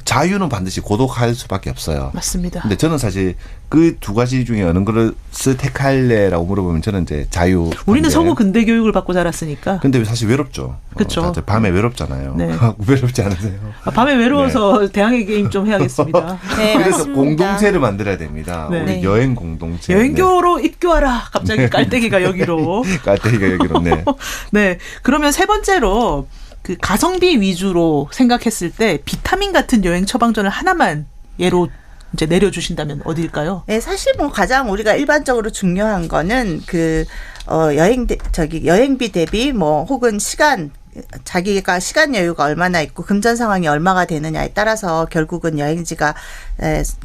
자유는 반드시 고독할 수밖에 없어요. 맞습니다. 근데 저는 사실 그 두 가지 중에 어느 것을 택할래라고 물어보면 저는 이제 자유. 우리는 서구 근대 교육을 받고 자랐으니까. 근데 사실 외롭죠. 그렇죠. 다들 밤에 외롭잖아요. 네. 외롭지 않으세요? 밤에 외로워서 대항해 게임 좀 해야겠습니다. 네, 그래서 맞습니다. 공동체를 만들어야 됩니다. 네. 우리 네. 여행 공동체. 여행교로 입교하라. 갑자기 깔때기가 여기로. 깔때기가 여기로. 네. 네. 그러면 세 번째로 그 가성비 위주로 생각했을 때 비타민 같은 여행 처방전을 하나만 예로 이제 내려주신다면 어디일까요? 네, 사실 뭐 가장 우리가 일반적으로 중요한 거는 여행비 대비 뭐 혹은 자기가 시간 여유가 얼마나 있고 금전 상황이 얼마가 되느냐에 따라서 결국은 여행지가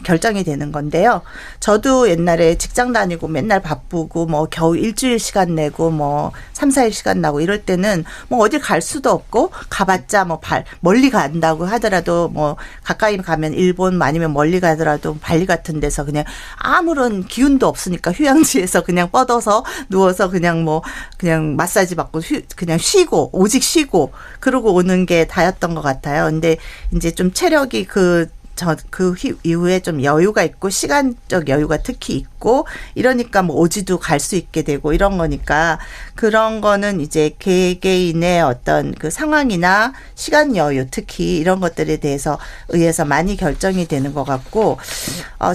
결정이 되는 건데요. 저도 옛날에 직장 다니고 맨날 바쁘고 뭐 겨우 일주일 시간 내고 뭐 3, 4일 시간 나고 이럴 때는 뭐 어딜 갈 수도 없고 가봤자 뭐 멀리 간다고 하더라도 뭐 가까이 가면 일본 아니면 멀리 가더라도 발리 같은 데서 그냥 아무런 기운도 없으니까 휴양지에서 그냥 뻗어서 누워서 그냥 마사지 받고 그냥 쉬고 오직 쉬고 그러고 오는 게 다였던 것 같아요. 근데 이제 좀 체력이 그 이후에 좀 여유가 있고 시간적 여유가 특히 있고 이러니까 뭐 오지도 갈 수 있게 되고 이런 거니까 그런 거는 이제 개개인의 어떤 그 상황이나 시간 여유 특히 이런 것들에 대해서 의해서 많이 결정이 되는 것 같고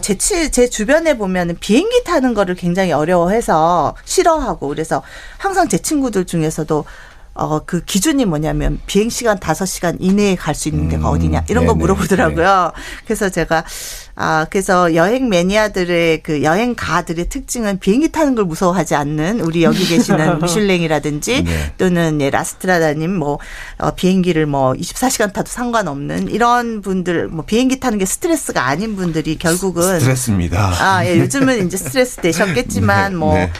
제 주변에 보면은 비행기 타는 거를 굉장히 어려워해서 싫어하고 그래서 항상 제 친구들 중에서도 그 기준이 뭐냐면 비행시간 5시간 이내에 갈 수 있는 데가 어디냐 이런 거 물어보더라고요. 그래서 제가 그래서 여행 매니아들의 그 여행가들의 특징은 비행기 타는 걸 무서워하지 않는 우리 여기 계시는 미슐랭이라든지 네. 또는 라스트라다님 비행기를 24시간 타도 상관없는 이런 분들 비행기 타는 게 스트레스가 아닌 분들이 결국은 스트레스입니다. 예, 요즘은 이제 스트레스 되셨겠지만 네.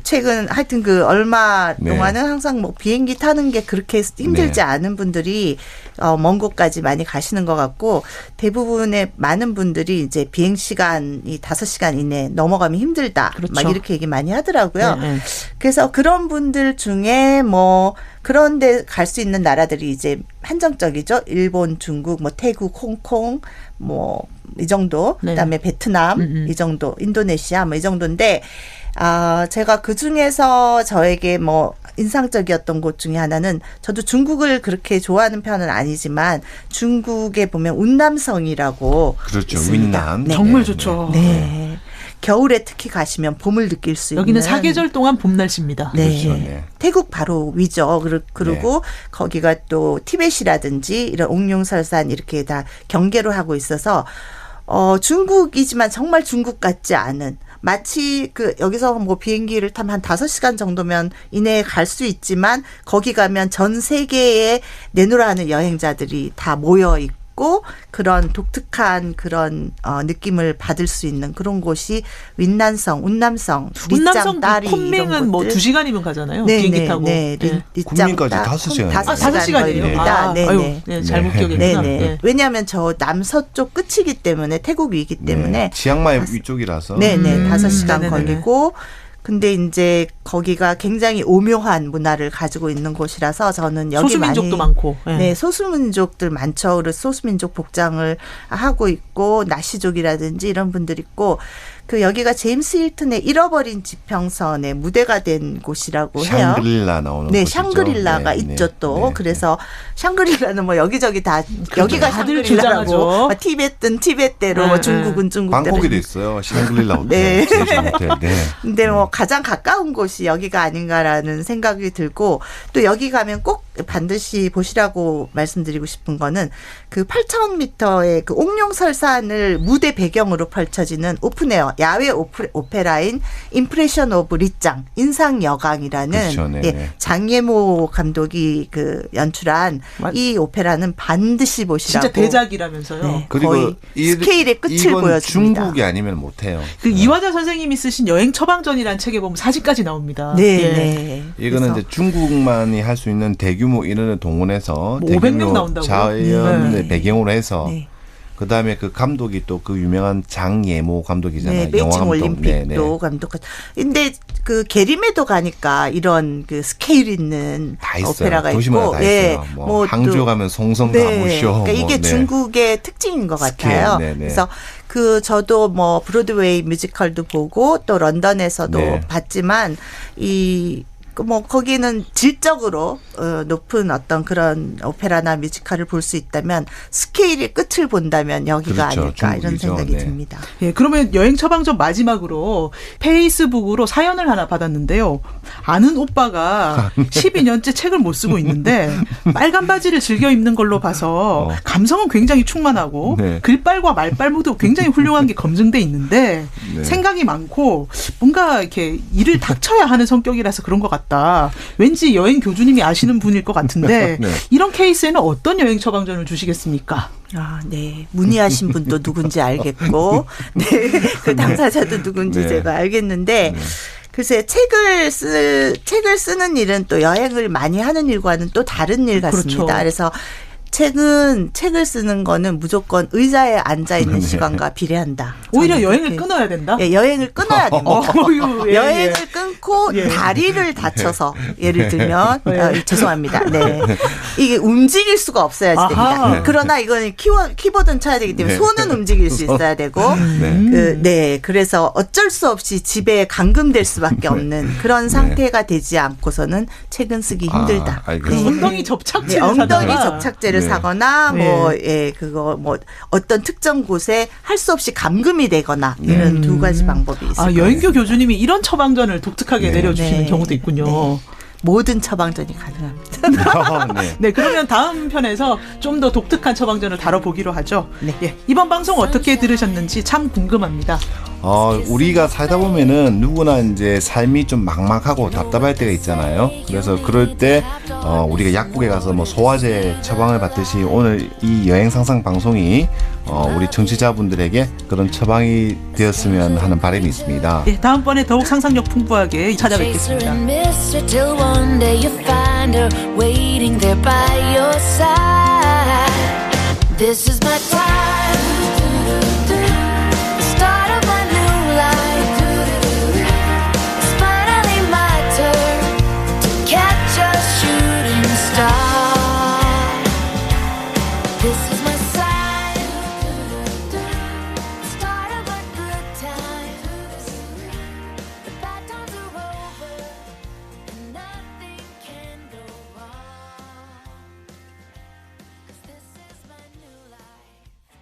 최근 하여튼 그 얼마 네. 동안은 항상 비행기 타는 게 그렇게 힘들지 네. 않은 분들이 먼 곳까지 많이 가시는 것 같고 대부분의 많은 분들이 이제 비행 시간이 5시간 이내 넘어가면 힘들다. 그렇죠. 막 이렇게 얘기 많이 하더라고요. 네. 그래서 그런 분들 중에 그런데 갈 수 있는 나라들이 이제 한정적이죠. 일본, 중국, 태국, 홍콩, 이 정도. 네. 그다음에 베트남 이 정도, 인도네시아 이 정도인데 제가 그 중에서 저에게 인상적이었던 곳 중에 하나는 저도 중국을 그렇게 좋아하는 편은 아니지만 중국에 보면 운남성이라고 그렇죠. 있습니다. 윈남. 네. 정말 좋죠. 네. 겨울에 특히 가시면 봄을 느낄 수 있는. 여기는 사계절 동안 봄 날씨입니다. 네. 그렇죠. 네. 태국 바로 위죠. 그리고 거기가 또 티벳이라든지 이런 옥룡설산 이렇게 다 경계로 하고 있어서 중국이지만 정말 중국 같지 않은 마치 여기서 비행기를 타면 한 5시간 정도면 이내에 갈 수 있지만 거기 가면 전 세계에 내놓으라 하는 여행자들이 다 모여 있고 그런 독특한 그런 느낌을 받을 수 있는 그런 곳이 운남성, 운남성 딸이 昆맹은 2시간이면 가잖아요. 네, 비행기 네, 타고. 네. kunming까지 5시간. 5시간 5시간이에요. 걸립니다. 네, 네. 네, 잘못 기억했구나. 네네. 네. 왜냐하면 저 남서쪽 끝이기 때문에 태국 위이기 때문에 네. 치앙마이 위쪽이라서. 네네 5시간 네네네. 걸리고 근데 이제 거기가 굉장히 오묘한 문화를 가지고 있는 곳이라서 저는 여기 소수민족도 많이 많고. 네, 소수민족들 많죠. 그래서 소수민족 복장을 하고 있고 나시족이라든지 이런 분들 있고 여기가 제임스 힐튼의 잃어버린 지평선의 무대가 된 곳이라고 해요. 샹그릴라 나오는 네, 곳이죠. 샹그릴라가 네, 있죠 네, 또. 네, 그래서 샹그릴라는 여기저기 다 여기가 다들 샹그릴라라고. 주장하죠. 티벳은 티벳대로 네, 중국은 중국대로. 방콕에도 있어요. 샹그릴라 호텔. 네. 제주 호텔. 네. 근데 가장 가까운 곳이 여기가 아닌가라는 생각이 들고 또 여기 가면 꼭 반드시 보시라고 말씀드리고 싶은 거는 그 8,000m의 그 옥룡설산을 무대 배경으로 펼쳐지는 오픈에어 야외 오페라인 임프레션 오브 리짱 인상여강이라는 그렇죠, 네, 네. 장예모 감독이 그 연출한 이 오페라는 반드시 보시라고. 진짜 대작이라면서요. 네, 그리고 거의 스케일의 끝을 이건 보여줍니다. 중국이 아니면 못해요. 그 이화자 선생님이 쓰신 여행 처방전이라는 책에 보면 사진까지 나옵니다. 네, 예. 네. 이거는 그래서 이제 중국만이 할 수 있는 대규모 인원을 동원해서 뭐 500명 나온다고요? 자연을 네. 배경으로 해서 네. 그다음에 그 감독이 또 그 유명한 장예모 감독이잖아요. 네, 베이징 영화 감독. 올림픽도 감독. 근데 그 게리메도 가니까 이런 그 스케일 있는 다 있어요. 오페라가 도시마다 있고, 다 네, 있어요. 뭐 항저 가면 송성 네, 가무쇼. 그러니까 이게 뭐, 네. 중국의 특징인 것 스케일, 같아요. 네, 네. 그래서 그 저도 뭐 브로드웨이 뮤지컬도 보고 또 런던에서도 네. 봤지만 이 뭐 거기는 질적으로 높은 어떤 그런 오페라나 뮤지컬을 볼 수 있다면 스케일의 끝을 본다면 여기가 그렇죠. 아닐까 이런 중국이죠. 생각이 네. 듭니다. 예, 그러면 여행 처방전 마지막으로 페이스북으로 사연을 하나 받았는데요. 아는 오빠가 12년째 책을 못 쓰고 있는데 빨간 바지를 즐겨 입는 걸로 봐서 감성은 굉장히 충만하고 네. 글빨과 말빨 모두 굉장히 훌륭한 게 검증돼 있는데 네. 생각이 많고 뭔가 이렇게 일을 닥쳐야 하는 성격이라서 그런 것 같다. 왠지 여행 교주님이 아시는 분일 것 같은데 네. 이런 케이스에는 어떤 여행 처방전을 주시겠습니까? 아, 네. 문의하신 분도 누군지 알겠고, 네. 그 당사자도 누군지 네. 제가 알겠는데, 글쎄, 책을 쓰는 일은 또 여행을 많이 하는 일과는 또 다른 일 같습니다. 그렇죠. 그래서 책을 쓰는 거는 무조건 의자에 앉아 있는 시간과 비례한다. 오히려 저는 여행을 그렇게. 끊어야 된다? 예, 여행을 끊어야 됩니다. 어휴, 예, 여행을 예. 끊고 예. 다리를 다쳐서 예를 들면 예. 죄송합니다. 네. 이게 움직일 수가 없어야지 아하. 됩니다. 그러나 이거는 키보드는 쳐야 되기 때문에 네. 손은 움직일 수 있어야 되고 네. 그래서 어쩔 수 없이 집에 감금될 수밖에 없는 그런 상태가 되지 않고서는 책은 쓰기 힘들다. 아, 알겠습니다. 엉덩이 네, 접착제를 엉덩이 사다가. 접착제를 네. 사거나 네. 뭐 어떤 특정 곳에 할 수 없이 감금이 되거나 이런 두 가지 방법이 있습니다. 아, 여행교 교주님이 이런 처방전을 독특하게 네. 내려주시는 네. 경우도 있군요. 네. 모든 처방전이 가능합니다. 네. 네, 그러면 다음 편에서 좀 더 독특한 처방전을 다뤄보기로 하죠. 네. 예, 이번 방송 어떻게 들으셨는지 참 궁금합니다. 우리가 살다 보면은 누구나 이제 삶이 좀 막막하고 답답할 때가 있잖아요. 그래서 그럴 때 우리가 약국에 가서 뭐 소화제 처방을 받듯이 오늘 이 여행 상상 방송이 우리 청취자분들에게 그런 처방이 되었으면 하는 바람이 있습니다. 예, 다음번에 더욱 상상력 풍부하게 찾아뵙겠습니다. Till one day you find her waiting there by your side. This is my time. Start of a new life. It's finally my turn to catch a shooting star. This is my